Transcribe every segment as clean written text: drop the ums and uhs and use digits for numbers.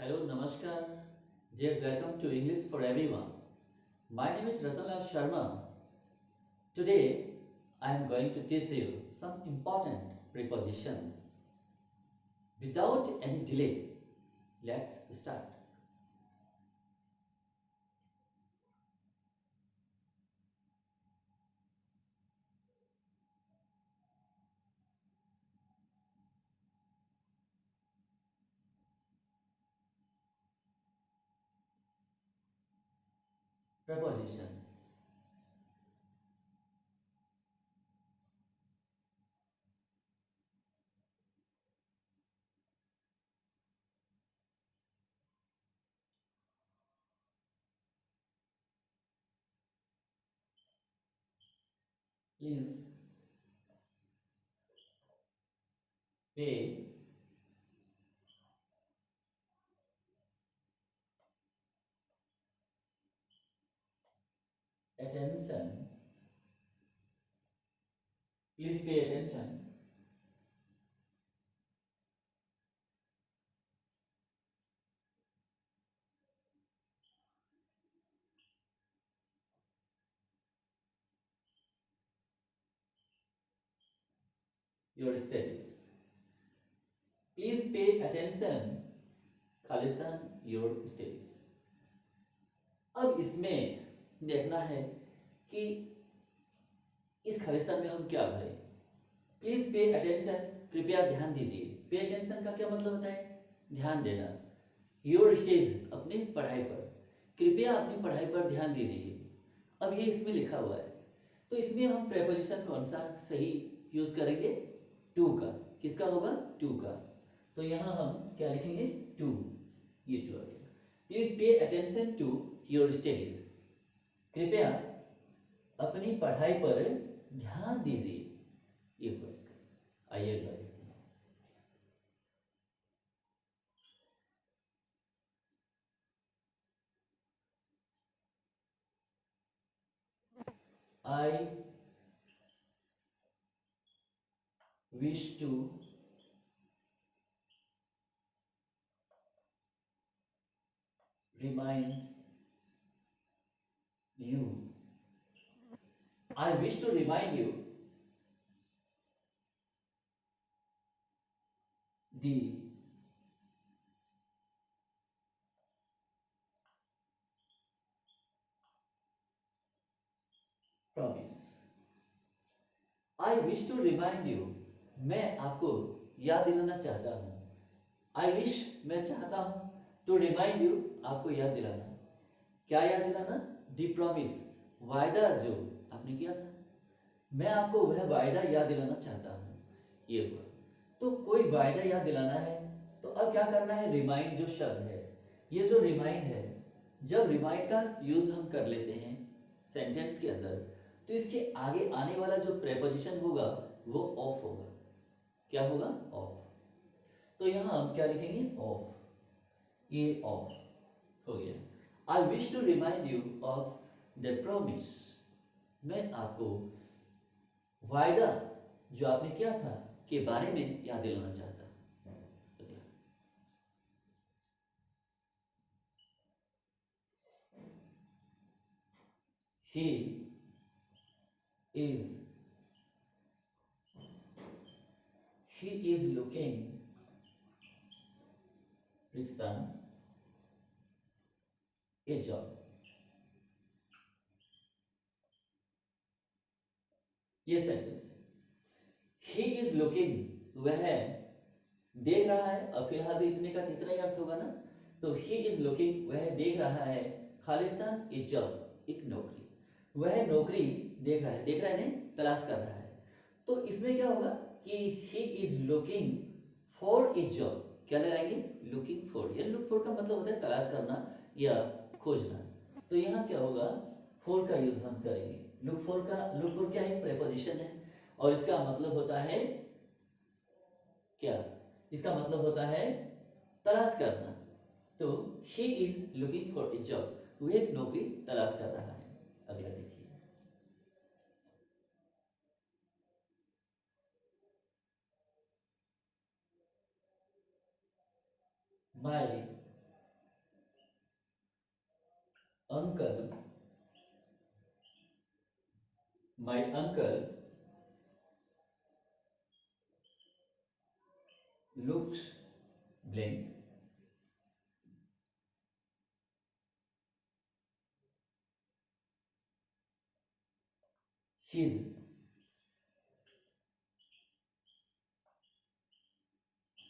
Hello, Namaskar. Dear, welcome to English for Everyone. My name is Ratanlal Sharma. Today, I am going to teach you some important prepositions. Without any delay, let's start. Prepositions. Please pay attention. Please pay attention. Your studies. Please pay attention. Khalistan your studies. अब इसमें देखना है कि इस खालिस्तान में हम क्या भरें. प्लीज पे अटेंशन, कृपया ध्यान दीजिए. पे अटेंशन का क्या मतलब होता है? ध्यान देना. योर स्टेज, अपनी पढ़ाई पर. कृपया अपनी पढ़ाई पर ध्यान दीजिए. अब ये इसमें लिखा हुआ है, तो इसमें हम प्रेपोजिशन कौन सा सही यूज करेंगे? टू का. किसका होगा? टू का. तो यहां हम क्या लिखेंगे? टू. ये टू आ गया. Please pay attention to your studies. कृपया अपनी पढ़ाई पर ध्यान दीजिए. ये वर्ड्स का. आइए अगला देखते हैं. I wish to remind you. I wish to remind you the promise. I wish to remind you. मैं आपको याद दिलाना चाहता हूँ. I wish, मैं चाहता हूँ. To remind you, आपको याद दिलाना. क्या याद दिलाना? The promise, वायदा जो आपने किया था. मैं आपको वह वायदा याद दिलाना चाहता हूँ. ये हुआ. तो कोई वायदा याद दिलाना है, तो अब क्या करना है? रिमाइंड जो शब्द है, ये जो रिमाइंड है, जब रिमाइंड का यूज हम कर लेते हैं सेंटेंस के अंदर, तो इसके आगे आने वाला जो प्रेपोजिशन होगा वो ऑफ होगा. क्या होगा? ऑफ. तो यहां हम क्या लिखेंगे? ऑफ. ये ऑफ हो गया. I wish to remind you of the promise. मैं आपको वायदा जो आपने किया था के बारे में याद दिलाना चाहता हूं. ही is he is looking Rikstan a job. ये सेंटेंस. ही इज लुकिंग, वह देख रहा है. अब फिलहाल तो इतने का इतना ही अर्थ होगा ना. तो ही इज लुकिंग, वह देख रहा है. खालिस्तान ए जॉब, एक नौकरी. वह नौकरी देख रहा है. देख रहा है नहीं, तलाश कर रहा है. तो इसमें क्या होगा कि he is looking for a job. क्या लगाएंगे? Looking for. या लुक फॉर का मतलब होता है तलाश करना या खोजना. तो यहाँ क्या होगा? फॉर का यूज हम करेंगे. लुक फॉर का, लुक फॉर क्या है? प्रेपोजिशन है. और इसका मतलब होता है क्या? इसका मतलब होता है तलाश करना. तो he is looking for a job, वह एक नौकरी तलाश कर रहा है. अगला देखिए. माई uncle, my uncle looks blank. His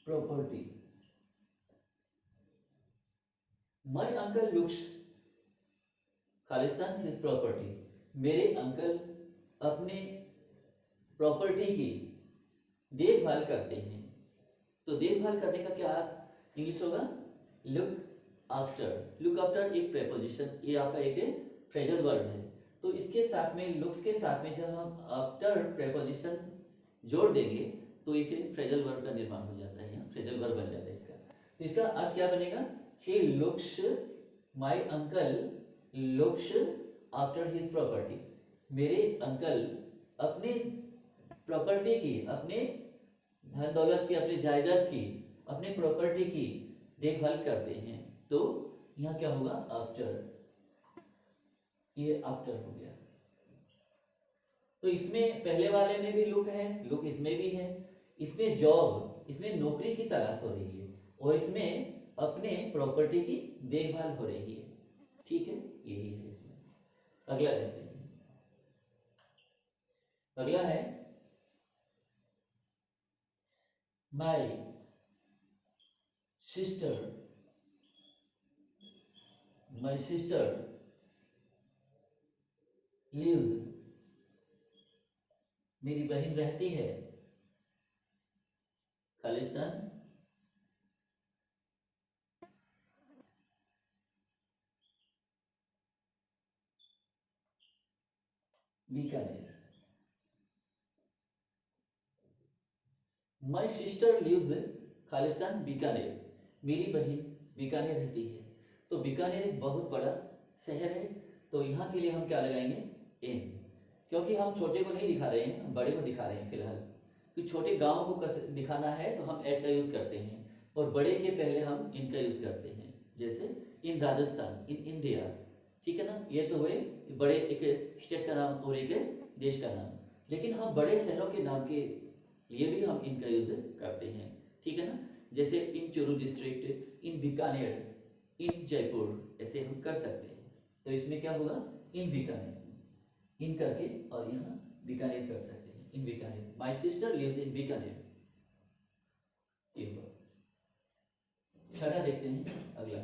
property. My uncle looks Khalistan his property. मेरे अंकल अपने प्रॉपर्टी की देखभाल करते हैं। तो देखभाल करने का क्या इंग्लिश होगा? Look after. लुक आफ्टर एक प्रेपोजिशन, ये आपका एक फ्रेजल वर्ब है। तो इसके साथ में लुक्स के साथ में जब हम आफ्टर प्रेपोजिशन जोड़ देंगे तो एक फ्रेजल वर्ब का निर्माण हो जाता है, यहाँ फ्रेजल वर्ब बन जाता है इसका। तो इसका अर्थ क्या बनेगा? He looks, my uncle looks after his property. मेरे अंकल अपने प्रॉपर्टी की, अपने धन दौलत की, अपनी जायदाद की, अपने प्रॉपर्टी की देखभाल करते हैं। तो यहाँ क्या होगा? आफ्टर। ये आफ्टर हो गया। तो इसमें पहले वाले में भी लुक है, लुक इसमें भी है। इसमें जॉब, इसमें नौकरी की तलाश हो रही है, और इसमें अपने प्रॉपर्टी की देखभाल हो रही है। ठीक है, यही है इसमें। अगला देखते हैं। अगला है my sister, my sister lives, मेरी बहन रहती है Khalistan Bikaner. My sister lives Khalistan Bikaner, मेरी बहन बीकानेर रहती है। तो बीकानेर एक बहुत बड़ा शहर है, तो यहाँ के लिए हम क्या लगाएंगे? इन। क्योंकि हम छोटे को नहीं दिखा रहे हैं, हम बड़े को दिखा रहे हैं फिलहाल। कि छोटे गांव को दिखाना है तो हम एट का यूज करते हैं, और बड़े के पहले हम इन का यूज करते हैं। जैसे इन राजस्थान, इन इंडिया। ठीक है ना, ये तो हुए बड़े एक स्टेट का नाम और एक देश का नाम। लेकिन हम बड़े शहरों के नाम के लिए भी हम इनका यूज करते हैं। ठीक है ना, जैसे इन चूरू डिस्ट्रिक्ट, इन बीकानेर, इन जयपुर, ऐसे हम कर सकते हैं। तो इसमें क्या होगा? इन बीकानेर, इन करके और यहाँ बीकानेर कर सकते हैं। In Bikaner, my sister lives in Bikaner. ये हुआ। छठा देखते हैं अगला।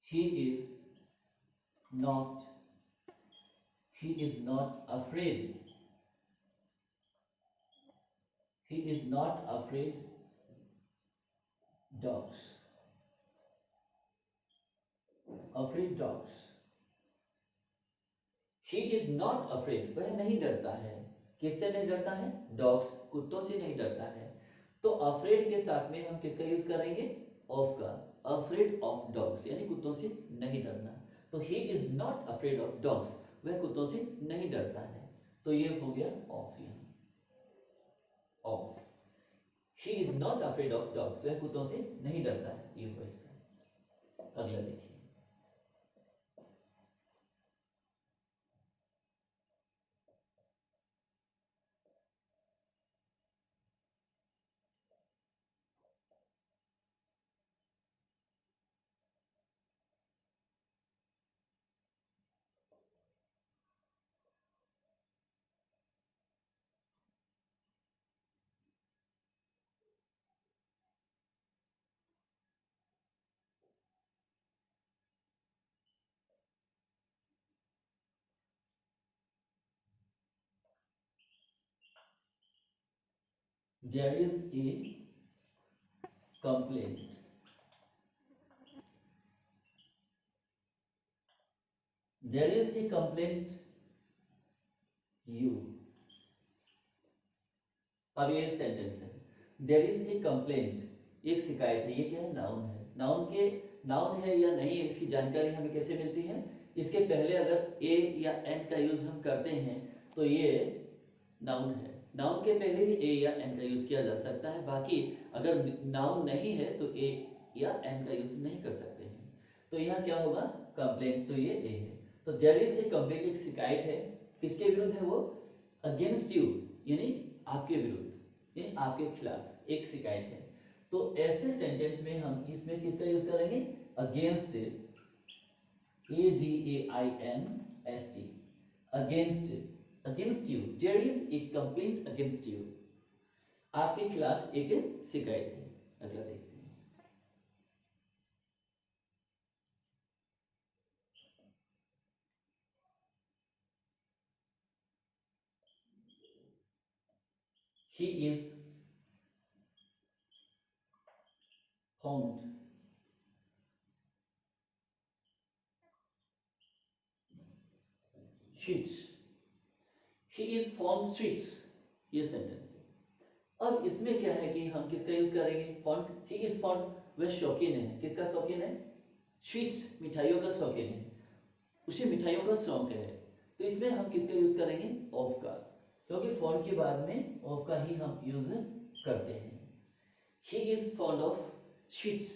he is not he is not afraid, he is not afraid dogs, afraid dogs। he is not afraid, वह नहीं डरता है। किससे नहीं डरता है? डॉग्स, कुत्तों से नहीं डरता है। तो अफ्रेड के साथ में हम किसका यूज करेंगे? ऑफ का। अफ्रेड ऑफ डॉग्स, यानी कुत्तों से नहीं डरना। तो he is not afraid of dogs, वह कुत्तों से नहीं डरता है। तो ये हो गया ऑफ। यहाँ of, he is not afraid of dogs, वह कुत्तों से नहीं डरता है। ये हुआ इसका। अगला देखिए। There is a complaint, there is a complaint you। अब ये सेंटेंस है, देयर इज ए कंप्लेंट, एक शिकायत है। ये क्या है? नाउन है। नाउन के नाउन है या नहीं, इसकी जानकारी हमें कैसे मिलती है? इसके पहले अगर ए या एन का यूज हम करते हैं तो ये नाउन है। नाउन के पहले ही ए या एन का यूज किया जा सकता है, बाकी अगर नाउन नहीं है तो ए या एन का यूज नहीं कर सकते हैं। तो यहाँ क्या होगा, कंप्लेंट, तो ये ए है। तो देयर इज ए कंप्लेंट, एक शिकायत है, किसके विरुद्ध है वो, अगेंस्ट यू, यानी आपके विरुद्ध, यानी आपके खिलाफ एक शिकायत है। तो ऐसे सेंटेंस में हम इसमें किसका यूज करेंगे, against, AGAINST, against you, there is a complaint against you, आपके खिलाफ एक शिकायत है। अगला देखते हैं, he is found streets, he is found streets, ये सेंटेंस है। अब इसमें क्या है कि हम किसका यूज करेंगे, फॉन्ट, ही इज फॉन्ट, वह शौकीन है, किसका शौकीन है, स्वीट्स, मिठाइयों का शौकीन है, उसे मिठाइयों का शौक है। तो इसमें हम किसका यूज करेंगे, ऑफ का, क्योंकि फॉन्ट के बाद में ऑफ का ही हम यूज करते हैं। He is fond of sweets,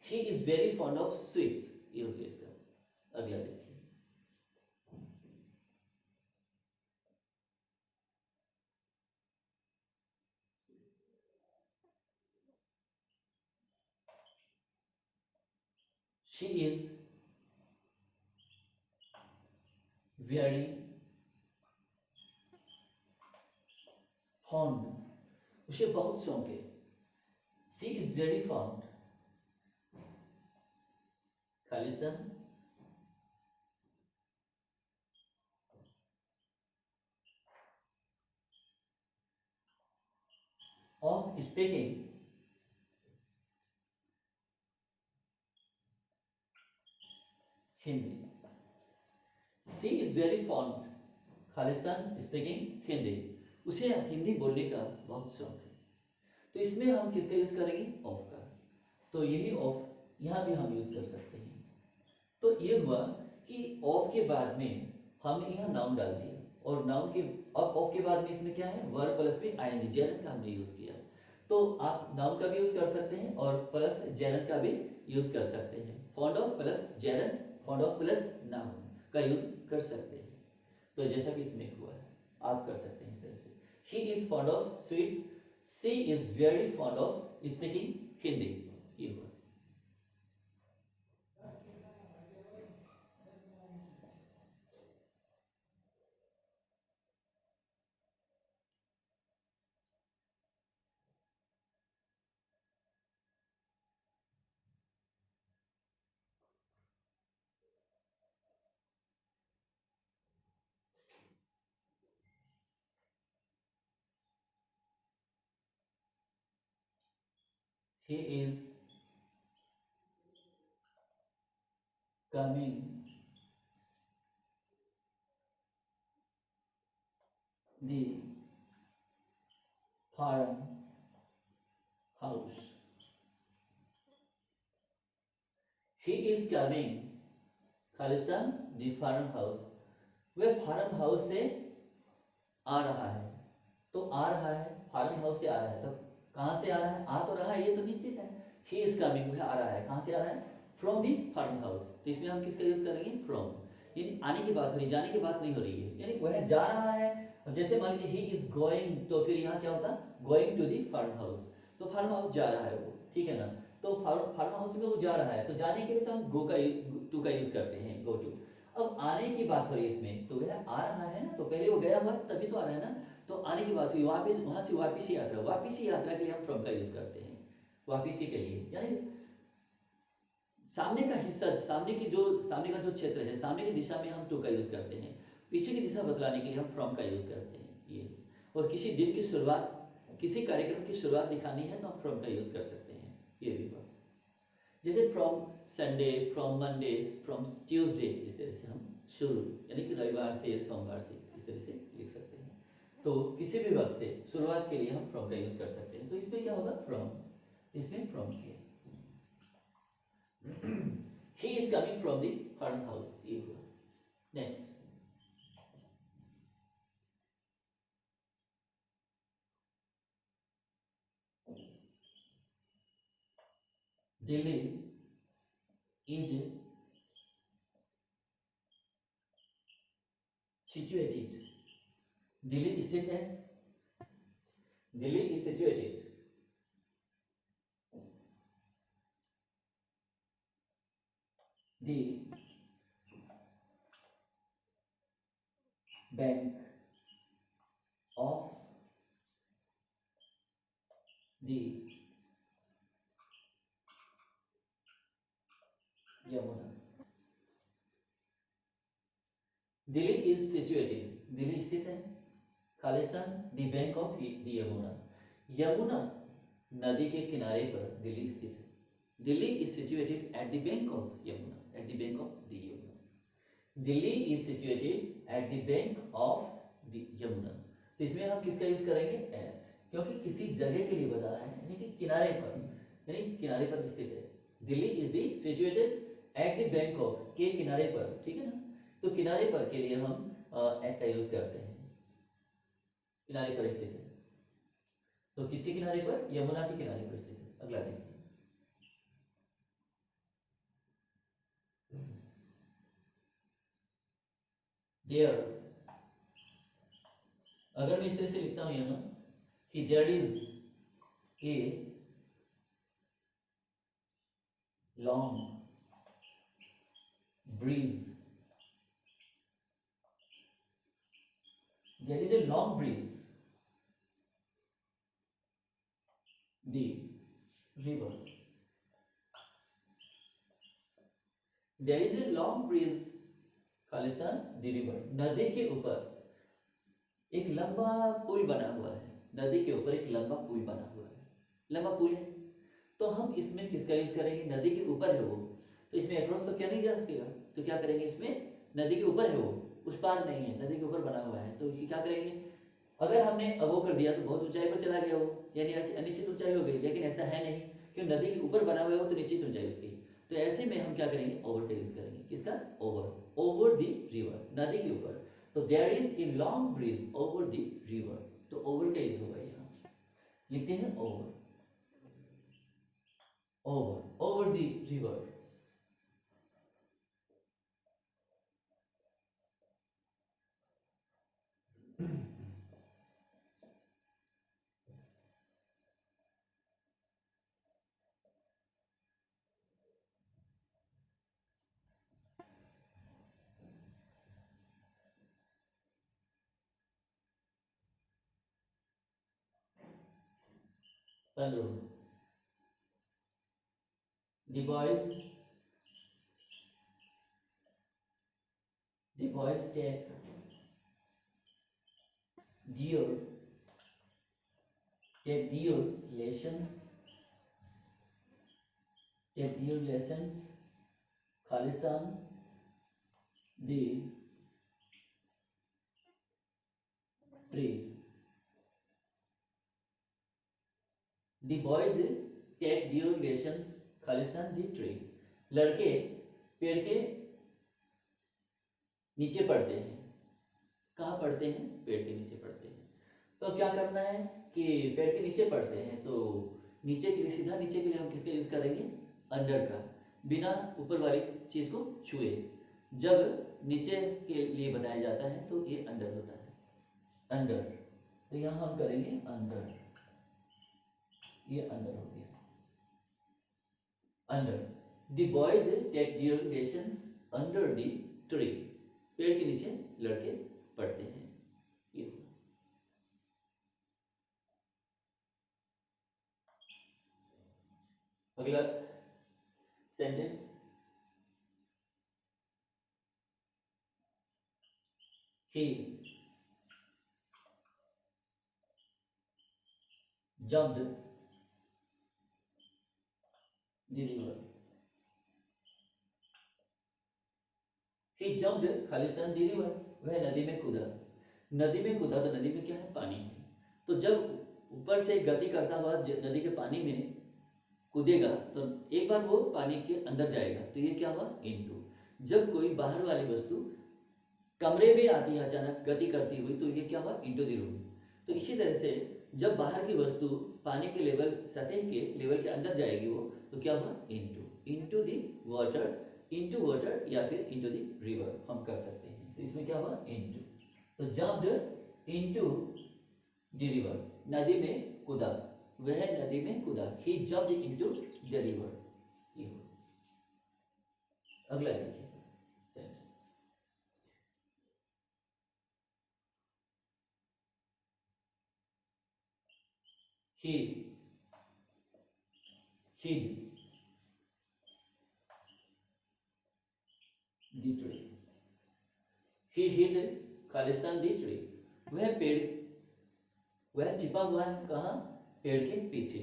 he is very fond of sweets, ये हो गया इसका। अगला देखिए, शी इज वेरी फॉन्ड, उसे बहुत शौक है, she is very fond, Khalistan, of speaking Hindi, she is very fond, Khalistan speaking Hindi, उसे हिंदी बोलने का बहुत शौक है। तो इसमें हम किसका यूज करेंगे, ऑफ का। तो यही ऑफ यहाँ भी हम यूज कर सकते हैं। तो ये हुआ कि ऑफ के बाद में हमने यहाँ नाउन डाल दिया, और नाउन के, अब ऑफ के बाद में इसमें क्या है, वर्ब प्लस में आईएनजी, जेरन का हमने यूज किया। तो आप नाउन का भी यूज कर सकते हैं और प्लस जेरन का भी यूज कर सकते हैं, fond of plus gerund, fond of plus noun का यूज कर सकते हैं। तो जैसा कि इसमें हुआ है, आप कर सकते हैं इस तरह से, he is fond of sweets, she is very fond of speaking Hindi, ये हुआ। He is coming the farm house. He is coming, Khalistan, the farm house, वह फार्म हाउस से आ रहा है। तो आ रहा है, फार्म हाउस से आ रहा है, तो कहां से आ रहा है, आ तो रहा है, ये तो निश्चित है। ही इज कमिंग, वह आ रहा है, कहां से आ रहा है, फ्रॉम दी फार्म हाउस। तो इसमें हम किसका यूज करेंगे, फ्रॉम, यानी आने की बात हो रही, जाने की बात नहीं हो रही है, यानी वह जा रहा है। अब जैसे मान लीजिए ही इज गोइंग, तो फिर यहाँ क्या होता, going to the farm house, तो फार्म हाउस जा रहा है वो, ठीक है ना। तो फार्म हाउस में वो जा रहा है, तो जाने के लिए तो हम गो का, टू का यूज करते हैं, गो टू। अब आने की बात हो रही है इसमें, तो वह आ रहा है ना, तो पहले वो गया हुआ तभी तो आ रहा है ना। तो आने की बात हुई, वापस, वहां से वापसी यात्रा, वापसी यात्रा के लिए हम फ्रॉम का यूज करते हैं, वापसी के लिए, यानी सामने का हिस्सा, सामने की जो, सामने का जो क्षेत्र है, सामने की दिशा में हम टू का यूज करते हैं, पीछे की दिशा बतलाने के लिए हम फ्रॉम का यूज करते हैं ये। और किसी दिन की शुरुआत, किसी कार्यक्रम की शुरुआत दिखानी है तो हम फ्रॉम का यूज कर सकते हैं, ये भी बात। जैसे from Sunday, from Monday, from Tuesday, इस तरह से हम शुरू, यानी कि रविवार से, सोमवार से, इस तरह से लिख सकते हैं। तो किसी भी वक्त से शुरुआत के लिए हम फ्रॉम का यूज कर सकते हैं। तो इसमें क्या होगा, फ्रॉम, इसमें फ्रॉम किया, he is coming from the farmhouse, ये हुआ। Next, Delhi is situated, Delhi स्थित है, Delhi is situated the bank of the Yamuna. Delhi is situated, Delhi स्थित है, Khalistan the bank of the Yamuna, Yamuna नदी के किनारे पर दिल्ली स्थित है। Delhi is situated at the bank of Yamuna, at the bank of the Yamuna. Delhi is situated at the bank of the Yamuna. तो इसमें हम किसका यूज करेंगे? एट, क्योंकि किसी जगह के लिए बता रहा है, यानी कि किनारे पर, यानी किनारे पर स्थित है। Delhi is the situated at the bank of, के किनारे पर, ठीक है ना। तो किनारे पर के लिए हम एट का यूज करते हैं, किनारे पर स्थित है। तो किसके किनारे पर? यमुना के किनारे पर स्थित है। अगला देखिए, देयर, अगर मैं इस तरह से लिखता हूं यहां कि there is a long breeze, there is a long breeze, the river, there is a long breeze, Khalistan the river, नदी के ऊपर एक लंबा पुल बना हुआ है, नदी के ऊपर एक लंबा पुल बना हुआ है, लंबा पुल है। तो हम इसमें किसका यूज करेंगे? नदी के ऊपर है वो, तो इसमें अक्रॉस तो क्या नहीं जा सकेगा, तो क्या करेंगे? इसमें नदी के ऊपर है वो, उस पार नहीं है, नदी के ऊपर बना हुआ है, तो क्या करेंगे? अगर हमने वो कर दिया तो बहुत ऊंचाई पर चला गया वो, यानी अनिश्चित ऊंचाई हो गई, लेकिन ऐसा है नहीं, क्योंकि नदी के ऊपर बना हुआ है वो, तो निश्चित ऊंचाई उसकी। तो ऐसे में हम क्या करेंगे? ओवर का यूज करेंगे। किसका? ओवर, ओवर द रिवर, नदी के ऊपर। तो there is a long bridge over the river, तो ओवर का यूज होगा यहाँ, लिखते हैं over, over, over the river. The boys dear take dear lessons, Khalistan the tree, the boys take dear lessons, Khalistan the tree, लड़के पेड़ के नीचे पढ़ते हैं। कहाँ पढ़ते हैं? पेड़ के नीचे पढ़ते हैं। तो क्या करना है कि पेड़ के नीचे पढ़ते हैं, तो नीचे के लिए, सीधा नीचे के लिए हम किसका यूज करेंगे? अंडर का, बिना ऊपर वाली चीज को छुए। जब नीचे के लिए बताया जाता है तो ये अंडर होता है, अंडर। तो यहां हम करेंगे अंडर, ये अंडर हो गया, under. The boys take their lessons under the tree, पेड़ के नीचे लड़के पढ़ते हैं, ये। अगला sentence, he jumped the river, he jumped Khalistan the river, वह नदी में कूदा। नदी में कूदा, तो नदी में क्या है? पानी है। तो जब ऊपर से गति करता हुआ नदी के पानी में कूदेगा, तो एक बार वो पानी के अंदर जाएगा, तो ये क्या हुआ? इनटू। जब कोई बाहर वाली वस्तु कमरे में आती है अचानक गति करती हुई, तो ये क्या हुआ? Into the room. तो इसी तरह से जब बाहर की वस्तु पानी के लेवल, सतह के लेवल के अंदर जाएगी वो, तो क्या हुआ इनटू, इनटू दी वाटर या फिर इनटू दी रिवर हम कर सकते हैं। तो इसमें क्या हुआ इनटू, तो जंप्ड इनटू द रिवर, नदी में कूदा, वह नदी में कूदा, ही जंप्ड इनटू द रिवर। ये हुआ। अगला देखिए sentence, he hid the tree, he hid Khalistan the tree, वह पेड़, वह छिपा हुआ है कहाँ, पेड़ के पीछे,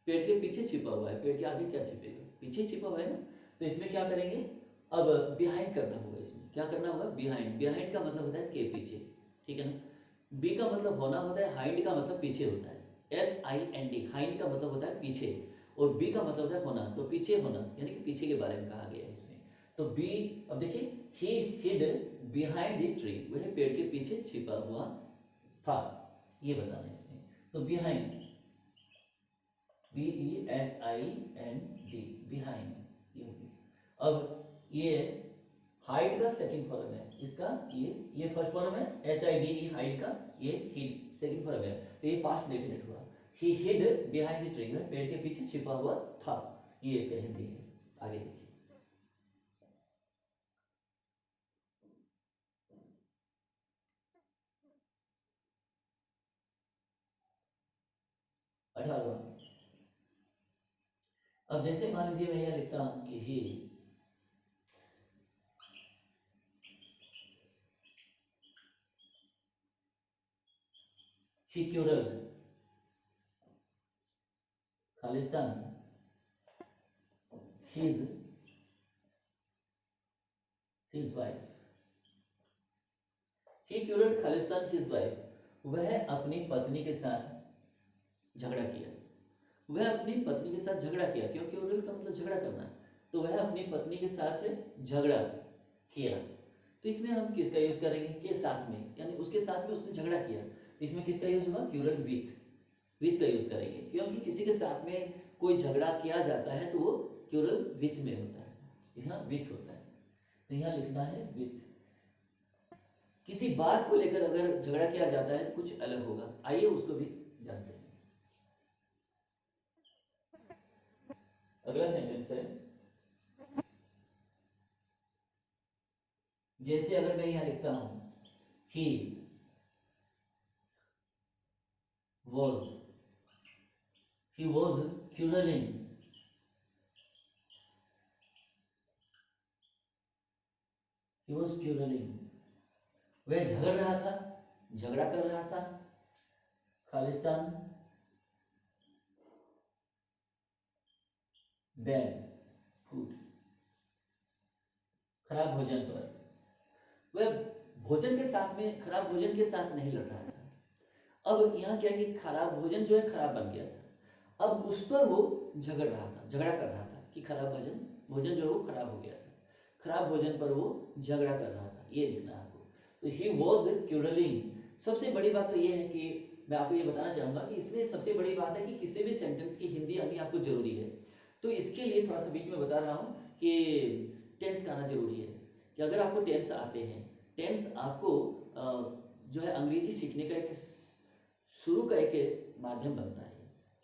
पेड़ के पीछे छिपा हुआ है, पेड़ के आगे क्या छिपेगा, पीछे छिपा हुआ है ना। तो इसमें क्या करेंगे, अब बिहाइंड करना होगा, इसमें क्या करना होगा बिहाइंड, बिहाइंड का मतलब होता है के पीछे, ठीक है ना। बी का मतलब होना होता है, हाइंड का मतलब पीछे होता है, HIND, हाइंड का मतलब होता है पीछे, और बी का मतलब होता है होना, तो पीछे होना यानी कि पीछे के बारे में कहा गया है इसमें। तो बी, अब देखिए ही हिड बिहाइंड द ट्री, वह पेड़ के पीछे छिपा हुआ था, ये बताना है इसमें। तो बिहाइंड, BEHIND, बिहाइंड, ये हो गया। अब ये हाइड का सेकंड फॉर्म है, इसका ये फर्स्ट फॉर्म है HIDE, हाइड का, ये हिड सेकंड फॉर्म है, तो ये पास्ट डेफिनेट हुआ। ही हिड बिहाइंड द ट्री, वह पेड़ के पीछे छिपा हुआ था, ये इसका हिंदी है। आगे देखिए 18वां। अब जैसे मान लीजिए मैं यहाँ लिखता हूं कि ही क्यूरल खालिस्तान his wife, he cured खालिस्तान his wife, वह अपनी पत्नी के साथ झगड़ा किया, वह अपनी पत्नी के साथ झगड़ा किया, क्योंकि क्यूरल का मतलब झगड़ा करना, तो वह अपनी पत्नी के साथ झगड़ा किया। तो इसमें हम किसका यूज करेंगे, के साथ में, यानी उसके साथ में उसने झगड़ा किया, तो इसमें किसका यूज होगा क्यूरल विथ का यूज करेंगे, क्योंकि किसी के साथ में कोई झगड़ा किया जाता है तो वो क्यूरल विथ में होता है, यहाँ विथ होता है, तो यहाँ लिखना है विथ। किसी बात को लेकर अगर झगड़ा किया जाता है तो कुछ अलग होगा, आइए उसको भी जानते हैं। अगला सेंटेंस है, जैसे अगर मैं यहां लिखता हूं he was quarreling, वह झगड़ रहा था, झगड़ा कर रहा था, खालिस्तान बैड फूड, खराब भोजन पर, वह भोजन के साथ में, खराब भोजन के साथ नहीं लड़ रहा था। अब यहाँ क्या है कि खराब भोजन जो है खराब बन गया था, अब उस पर वो झगड़ रहा था, झगड़ा कर रहा था कि खराब भोजन जो है वो खराब हो गया था, खराब भोजन पर वो झगड़ा कर रहा था, ये लिखना है आपको। तो ही वॉज क्यूरलिंग। सबसे बड़ी बात तो ये है कि मैं आपको ये बताना चाहूंगा कि इसमें सबसे बड़ी बात है कि किसी भी सेंटेंस की हिंदी आनी आपको जरूरी है। तो इसके लिए थोड़ा सा बीच में बता रहा हूँ कि टेंस का आना जरूरी है, कि अगर आपको टेंस आते हैं, टेंस आपको जो है अंग्रेजी सीखने का एक शुरू का एक माध्यम बनता है।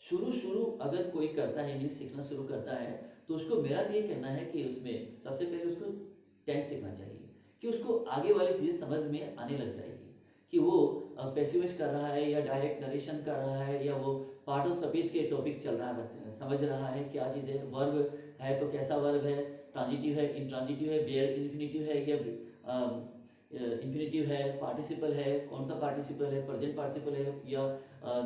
शुरू अगर कोई करता है, इंग्लिश सीखना शुरू करता है, तो उसको मेरा तो ये कहना है कि उसमें सबसे पहले उसको टेंस सीखना चाहिए, कि उसको आगे वाली चीज़ समझ में आने लग जाएगी, कि वो पैसिव वॉइस कर रहा है या डायरेक्ट नरेशन कर रहा है, या वो पार्ट ऑफ स्पीच के टॉपिक चल रहा है, समझ रहा है क्या चीज़ है, वर्ब है तो कैसा वर्ब है, ट्रांजिटिव है, इंट्रांजिटिव है, बेयर इन्फिनिटिव है, या इन्फिनिटिव है, पार्टिसिपल है, कौन सा पार्टिसिपल है, प्रेजेंट पार्टिसिपल है, या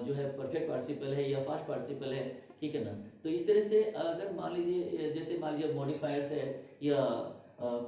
जो है परफेक्ट पार्टिसिपल है, या पास्ट पार्टिसिपल है, ठीक है ना। तो इस तरह से अगर मान लीजिए, जैसे मान लीजिए मॉडिफायर्स है, या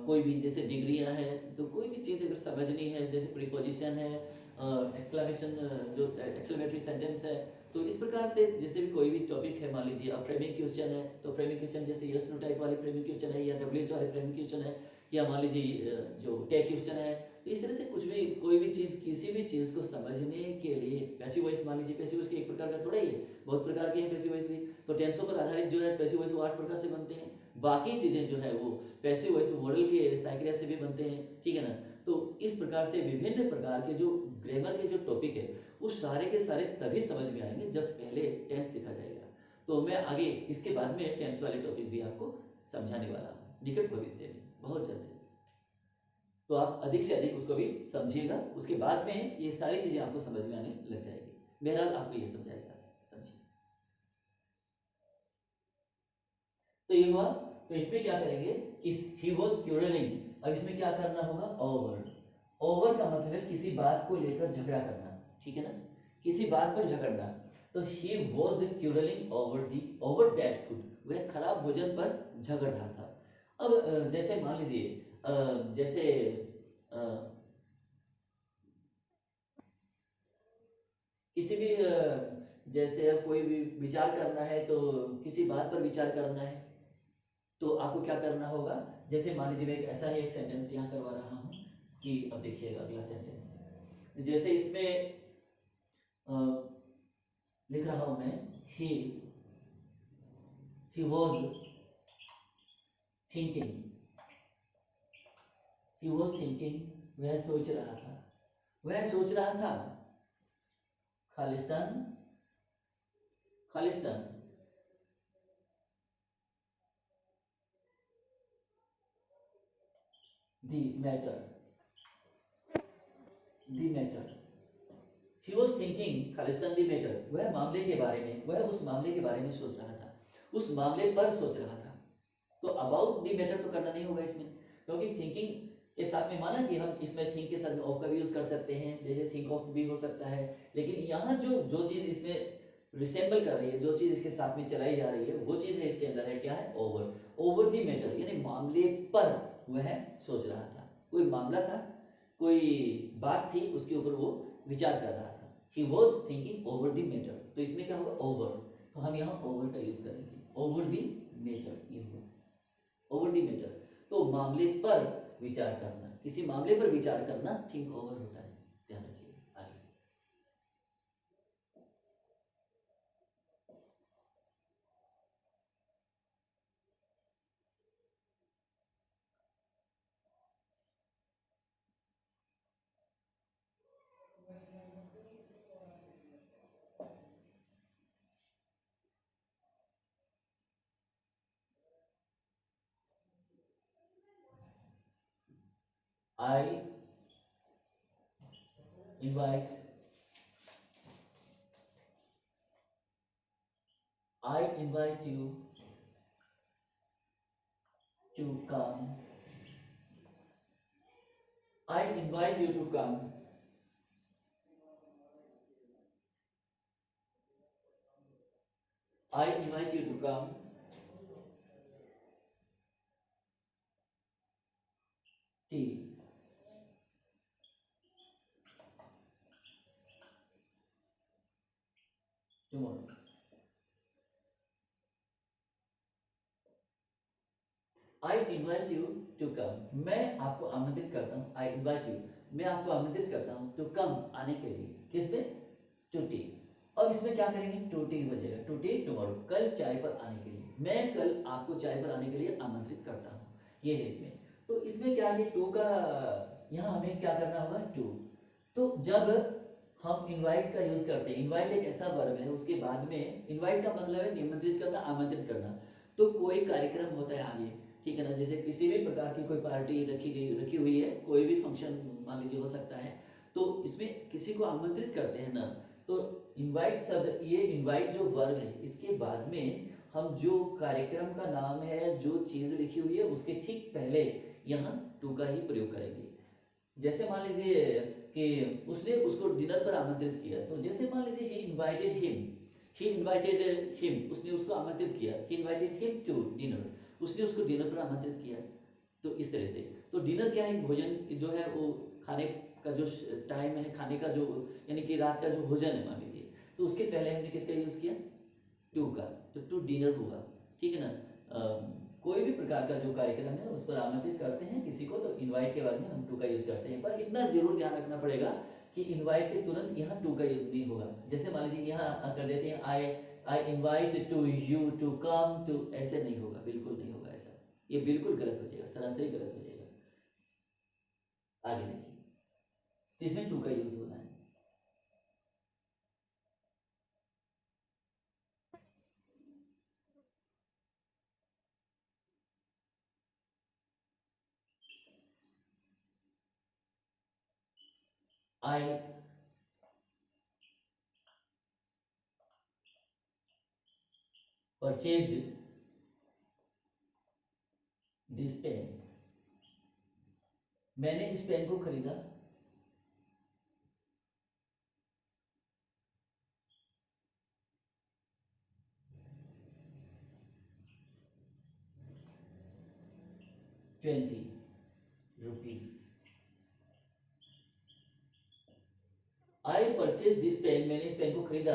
कोई भी जैसे डिग्रियां हैं, तो कोई भी चीज़ अगर समझनी है, जैसे प्रीपोजिशन है, एक्सक्लेमेशन, जो एक्सक्लेमेटरी सेंटेंस है, तो इस प्रकार से जैसे भी कोई भी टॉपिक है, मान लीजिए अब फ्रेमिंग क्वेश्चन है, तो फ्रेमिंग क्वेश्चन जैसे यस नो टाइप वाली फ्रेमिंग क्वेश्चन है, या WH वाले फ्रेमिंग क्वेश्चन है, या मान लीजिए जो टैग क्वेश्चन है, तो इस तरह से कुछ भी, कोई भी चीज़, किसी भी चीज़ को समझने के लिए पैसिव वॉइस, मान लीजिए पैसिव वॉइस के एक प्रकार का थोड़ा ही है, बहुत प्रकार के हैं पैसिव वॉइस भी, तो टेंसों पर आधारित जो है पैसिव वॉइस वो 8 प्रकार से बनते हैं। बाकी चीजें जो है वो पैसिव वॉइस मॉडल के साइक्रिया से भी बनते हैं, ठीक है ना। तो इस प्रकार से विभिन्न प्रकार के जो ग्रामर के जो टॉपिक है वो सारे के सारे तभी समझ में आएंगे जब पहले टेंस सीखा जाएगा। तो मैं आगे इसके बाद में टेंस वाले टॉपिक भी आपको समझाने वाला हूँ निकट भविष्य में, बहुत जल्दी। तो आप अधिक से अधिक उसको भी समझिएगा, उसके बाद में ये सारी चीजें आपको समझ में आने लग जाएगी। बहरहाल आपको ये समझाया जा रहा है, समझिए। तो ये हुआ। तो इसमें क्या करेंगे कि he was quarreling, अब इसमें क्या करना होगा, ओवर। ओवर का मतलब है किसी बात को लेकर झगड़ा करना, ठीक है ना, किसी बात पर झगड़ना। तो he was quarreling over bad food, वह खराब भोजन पर झगड़ रहा था। अब जैसे मान लीजिए जैसे किसी भी जैसे कोई भी विचार करना है, तो किसी बात पर विचार करना है तो आपको क्या करना होगा। जैसे मान लीजिए मैं ऐसा ही एक सेंटेंस यहाँ करवा रहा हूँ कि अब देखिएगा अगला सेंटेंस, जैसे इसमें लिख रहा हूं मैं he was thinking, वह सोच रहा था, वह सोच रहा था Khalistan the matter he was thinking Khalistan the matter, वह मामले के बारे में, वह उस मामले के बारे में सोच रहा था, उस मामले पर सोच रहा था। तो अबाउट दी मैटर तो करना नहीं होगा इसमें, क्योंकि थिंकिंग के साथ में माना कि हम इसमें थिंक के साथ में ऑफ का भी यूज कर सकते हैं, जैसे थिंक ऑफ भी हो सकता है, लेकिन यहाँ जो चीज इसमें रिसेंबल कर रही है, जो चीज इसके साथ में चलाई जा रही है, वो चीज है इसके अंदर है क्या है, ओवर दी मैटर, यानी मामले पर वह सोच रहा था। कोई मामला था, कोई बात थी, उसके ऊपर वो विचार कर रहा था। He was thinking over the matter, तो इसमें क्या होगा, ओवर, तो हम यहाँ ओवर का यूज करेंगे, ओवर दी मैटर, ये होगा ओवर दी मैटर। तो मामले पर विचार करना, किसी मामले पर विचार करना थिंक ओवर होता है, ध्यान रखिए। आगे I invite you to come. I invite you to come. I invite you to come tea tomorrow. I invite you to come. मैं आपको आमंत्रित करता हूँ। I invite you, मैं आपको आमंत्रित करता हूँ to come, आने के लिए, किसमें, to tea। अब इसमें क्या करेंगे, to tea हो जाएगा, to tea tomorrow, कल चाय पर आने के लिए, मैं कल आपको चाय पर आने के लिए आमंत्रित करता हूँ, ये है इसमें। तो इसमें क्या है, to का यहाँ हमें क्या करना होगा, to। तो जब हम इनवाइट का यूज करते हैं, इनवाइट एक ऐसा वर्ब है, उसके बाद में इनवाइट का मतलब है निमंत्रित करना, आमंत्रित करना। तो कोई कार्यक्रम होता है आगे, ठीक है ना, जैसे किसी भी प्रकार की कोई पार्टी रखी हुई है, कोई भी फंक्शन मान लीजिए हो सकता है, तो इसमें किसी को आमंत्रित करते हैं ना, तो इनवाइट शब्द, ये इनवाइट जो वर्ब है, इसके बाद में हम जो कार्यक्रम का नाम है, जो चीज लिखी हुई है, उसके ठीक पहले यहाँ टू का ही प्रयोग करेंगे। जैसे मान लीजिए कि उसने उसको डिनर पर आमंत्रित किया, तो जैसे मान लीजिए he invited him, उसने उसको आमंत्रित किया, he invited him to dinner, उसने उसको डिनर पर आमंत्रित किया। तो इस तरह से, तो डिनर क्या है, भोजन जो है वो खाने का जो टाइम है, खाने का जो, यानी कि रात का जो भोजन है मान लीजिए, तो उसके पहले हमने किसका यूज किया, टू का, तो टू डिनर हुआ, ठीक है ना। कोई भी प्रकार का जो कार्यक्रम है उस पर आमंत्रित करते हैं किसी को, तो इनवाइट के बाद में हम टू का यूज करते हैं। पर इतना जरूर ध्यान रखना पड़ेगा कि इनवाइट के तुरंत यहाँ टू का यूज नहीं होगा। जैसे मान लीजिए यहाँ कर देते हैं I I invite to you to come to, ऐसे नहीं होगा, बिल्कुल नहीं होगा ऐसा, ये बिल्कुल गलत हो जाएगा, सरासरी गलत हो जाएगा। आगे देखिए, तो इसमें टू का यूज होना है। आई परचेज्ड दिस पेन, मैंने इस पेन को खरीदा। 20 rupees. I purchase this pen, मैंने इस पेन को खरीदा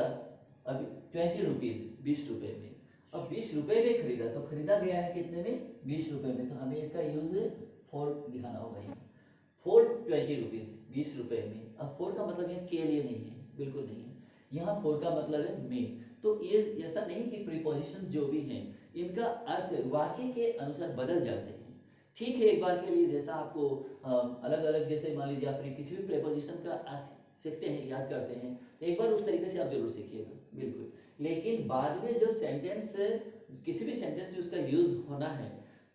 अभी 20 रुपीज, 20 रुपए में। अब 20 रुपए में खरीदा, तो खरीदा गया है कितने में, 20 रुपए में, तो हमें इसका यूज फॉर दिखाना होगा यहाँ। फॉर 20 रुपीज, 20 रुपए में। अब फॉर का मतलब यहाँ के लिए नहीं है, बिल्कुल नहीं है, यहाँ फॉर का मतलब है में। तो ये ऐसा नहीं कि प्रीपोजिशन जो भी हैं इनका अर्थ वाक्य के अनुसार बदल जाते हैं। ठीक है, एक बार के लिए जैसा आपको अलग अलग, जैसे मान लीजिए आप किसी भी प्रीपोजिशन का अर्थ सीखते हैं, याद करते हैं, एक बार उस तरीके से आप जरूर सीखिएगा, बिल्कुल। लेकिन बाद में जब सेंटेंस, किसी भी सेंटेंस में उसका यूज होना है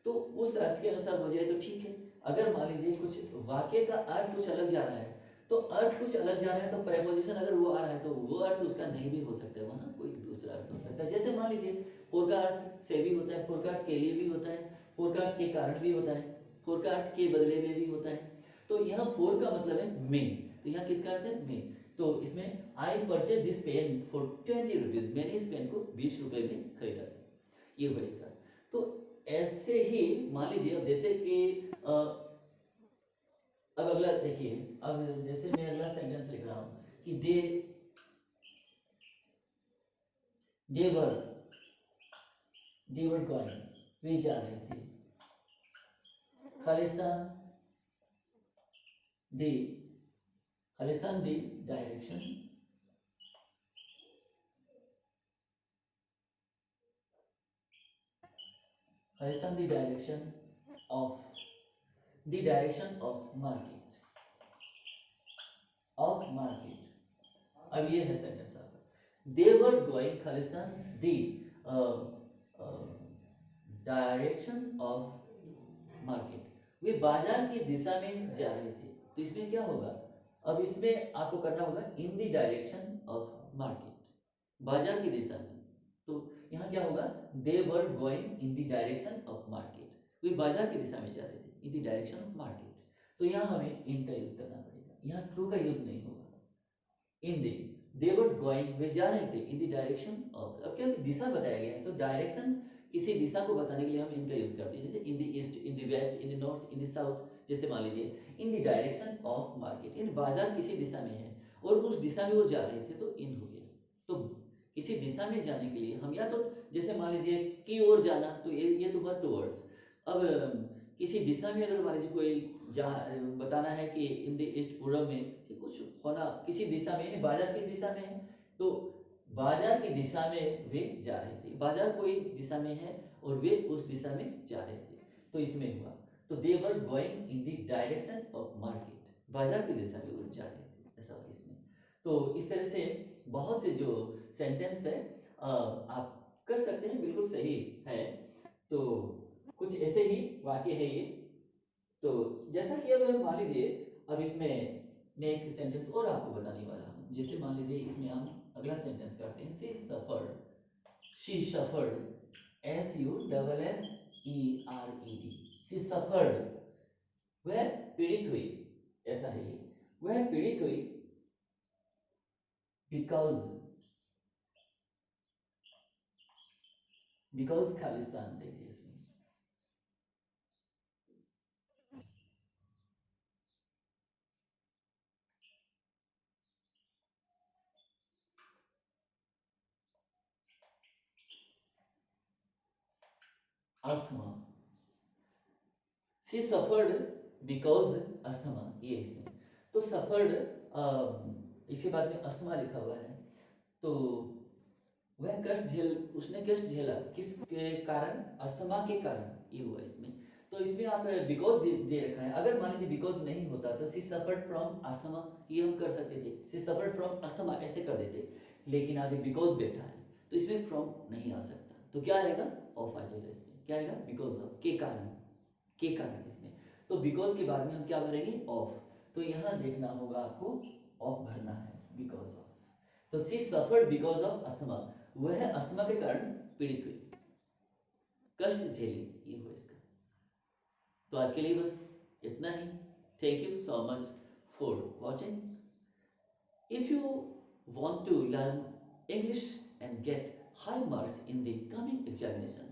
तो उस अर्थ के अनुसार हो जाए तो ठीक है। अगर मान लीजिए कुछ वाक्य का अर्थ कुछ अलग जा रहा है, तो अर्थ कुछ अलग जा रहा है, तो प्रेपोजिशन अगर वो आ रहा है तो वो अर्थ उसका नहीं भी हो सकता है, वहां कोई दूसरा अर्थ हो सकता है। जैसे मान लीजिए फॉर का अर्थ से भी होता है, फॉर का अर्थ के लिए भी होता है, फॉर का अर्थ के कारण भी होता है, फॉर का अर्थ के बदले में भी होता है। तो यहाँ फॉर का मतलब है में, तो यहाँ किसका अर्थ है में। तो इसमें I purchase this pen for 20 rupees, मैंने इस पेन को 20 रुपए में खरीदा था, ये हुआ इसका। तो ऐसे ही मान लीजिए, अब जैसे कि अब अगला देखिए, अब जैसे मैं अगला सेंटेंस लिख रहा हूं कि दे वर गोइंग, वे जा रहे थे, खालिस्तान दी, खालिस्तान दी डायरेक्शन, खालिस्तान दी डायरेक्शन ऑफ मार्केट। अब ये है सेंटेंस आपका, दे वर गोइंग खालिस्तान दी डायरेक्शन ऑफ मार्केट, वे बाजार की दिशा में जा रहे थे। तो इसमें क्या होगा, अब इसमें आपको करना होगा in the direction of market, बाजार की दिशा में। तो यहाँ क्या होगा, they were going in the direction of market, वे बाजार की दिशा में जा रहे थे, in the direction of market. तो यहाँ हमें इन का यूज करना पड़ेगा, यहाँ ट्रू का यूज नहीं होगा। In the, they were going, वे जा रहे थे, इन द डायरेक्शन ऑफ, अब क्या दिशा बताया गया है, तो डायरेक्शन किसी दिशा को बताने के लिए हम इनका यूज करते हैं, जैसे in the east, in the west, in the north, in the south. जैसे मान लीजिए in the direction of market, यानी बाजार किसी दिशा में है और उस दिशा में वो जा रहे थे, तो इन हो गया। तो किसी दिशा में जाने के लिए हम या तो, जैसे मान लीजिए की ओर जाना, तो ये तो बात टुवर्ड्स। अब किसी दिशा में अगर मान लीजिए कोई जा बताना है कि इन द ईस्ट, पूर्व में, कि कुछ होना किसी दिशा में, बाजार किस दिशा में है, तो बाजार की दिशा में वे जा रहे थे, बाजार कोई दिशा में है और वे उस दिशा में जा रहे थे, तो इसमें हुआ। तो they were going in the direction of market, बाजार की दिशा में वो जा रहे थे, ऐसा हुआ इसमें। तो इस तरह से बहुत से जो सेंटेंस है आप कर सकते हैं, बिल्कुल सही है। तो कुछ ऐसे ही वाक्य है ये। तो जैसा कि अब मान लीजिए, अब इसमें मैं एक सेंटेंस और आपको बताने वाला हूं। जैसे मान लीजिए इसमें हम अगला सेंटेंस करते हैं, she suffered, SUFFERED, she suffered, वह पीड़ित हुई, ऐसा है ये, वह पीड़ित हुई बिकॉज खालिस्तान देखिए इसमें, asthma, she suffered because asthma, ये इसमें। तो सफर्ड, इसके बाद में अस्थमा लिखा हुआ है, तो वह कष्ट झेल उसने कष्ट झेला किसके कारण, अस्थमा के कारण, ये हुआ इसमें। तो इसमें आप बिकॉज दे रखा है, अगर मान लीजिए बिकॉज नहीं होता तो सी सफर्ड फ्रॉम अस्थमा, ये हम कर सकते थे, सी सफर्ड फ्रॉम अस्थमा ऐसे कर देते, लेकिन आगे बिकॉज बैठा है तो इसमें फ्रॉम नहीं आ सकता, तो क्या आएगा, ऑफ आ जाएगा इसमें, क्या आएगा, बिकॉज ऑफ, के कारण, के कारण इसमें। तो बिकॉज के बाद में हम क्या भरेंगे, ऑफ, तो यहाँ देखना होगा आपको, ऑफ भरना है, बिकॉज ऑफ। तो सी सफर्ड बिकॉज ऑफ अस्थमा, वह अस्थमा के कारण पीड़ित हुई, कष्ट झेली, ये हुआ इसका। तो आज के लिए बस इतना ही। Thank you so much for watching. If you want to learn English and get high marks in the coming examination,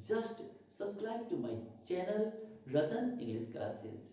just subscribe to my channel Ratan English Classes.